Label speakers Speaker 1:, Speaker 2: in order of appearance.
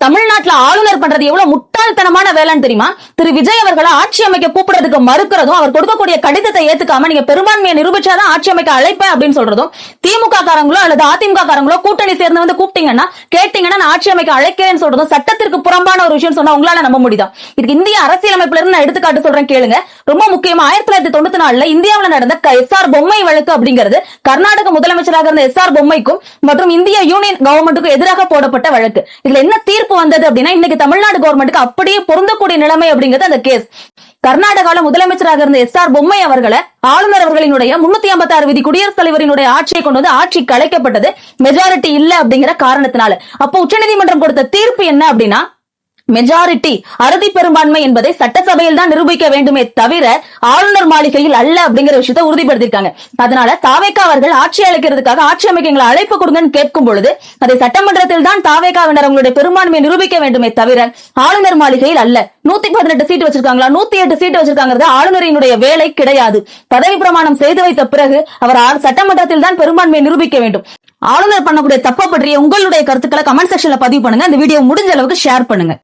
Speaker 1: தமிழ்நாட்டுல ஆளுநர் பண்றது எவ்வளவு முட்டாள்தனமான வேலைன்னு தெரியுமா? திரு விஜய் அவர்களை ஆட்சி அமைக்க கூப்பிடுறதுக்கு மறுக்கிறதும், அவர் கொடுக்கக்கூடிய கடிதத்தை ஏத்துக்காம நீங்க பெரும்பான்மையை நிரூபிச்சாதான் ஆட்சி அமைக்க அழைப்பேன் அப்படின்னு சொல்றதும், திமுக காரங்களோ அல்லது அதிமுக காரங்களோ கூட்டணி சேர்ந்து வந்து கூப்பிட்டீங்கன்னா கேட்டீங்கன்னா நான் ஆட்சி அமைக்க அழைக்கேன்னு சொல்றதும் சட்டத்திற்கு புறம்பான ஒரு விஷயம் சொன்னா உங்களால நம்ப முடியுதா? இதுக்கு இந்திய அரசியலமைப்புல இருந்து நான் எடுத்துக்காட்டு சொல்றேன் கேளுங்க. ரொம்ப முக்கியமா 1994 இந்தியாவில் நடந்த எஸ்.ஆர். பொம்மை வழக்கு அப்படிங்கிறது கர்நாடக முதலமைச்சராக இருந்த எஸ்.ஆர். பொம்மைக்கும் மற்றும் இந்திய யூனியன் கவர்மெண்ட்டுக்கும் எதிராக போடப்பட்ட வழக்கு. இதுல என்ன தீர்ப்பு வந்தது அப்படின்னா, இன்னைக்கு தமிழ்நாடு கவர்மெண்ட்டுக்கு அப்படியே பொருந்தக்கூடிய நிலைமை அப்படிங்கிறது அந்த கேஸ். கர்நாடகால முதலமைச்சராக இருந்த எஸ்.ஆர். பொம்மை அவர்களை ஆளுநர் அவர்களினுடைய 356 விதி குடியரசுத் தலைவரினுடைய ஆட்சியை கொண்டு வந்து ஆட்சி கலைக்கப்பட்டது மெஜாரிட்டி இல்ல அப்படிங்கிற காரணத்தினால. அப்போ உச்சநீதிமன்றம் கொடுத்த தீர்ப்பு என்ன அப்படின்னா, மெஜாரிட்டி அறுதி பெரும்பான்மை என்பதை சட்டசபையில் தான் நிரூபிக்க வேண்டுமே தவிர ஆளுநர் மாளிகையில் அல்ல அப்படிங்கிற விஷயத்தை உறுதிப்படுத்திருக்காங்க. அதனால தாவேகா அவர்கள் ஆட்சி அளிக்கிறதுக்காக ஆட்சி அமைக்க எங்களை அழைப்பு கொடுங்கன்னு கேட்கும் பொழுது அதை சட்டமன்றத்தில் தான் தாவேகாவினர் அவங்களுடைய பெரும்பான்மையை நிரூபிக்க வேண்டுமே தவிர ஆளுநர் மாளிகையில் அல்ல. 118 சீட் வச்சிருக்காங்களா, 108 சீட் வச்சிருக்காங்கிறது ஆளுநரினுடைய வேலை கிடையாது. பதவி பிரமாணம் செய்து வைத்த பிறகு அவர் சட்டமன்றத்தில் தான் பெரும்பான்மையை நிரூபிக்க வேண்டும். ஆளுநர் பண்ணக்கூடிய தப்ப பற்றிய உங்களுடைய கருத்துக்களை கமெண்ட் செக்ஷன்ல பதிவு பண்ணுங்க. இந்த வீடியோ முடிஞ்ச அளவுக்கு ஷேர் பண்ணுங்க.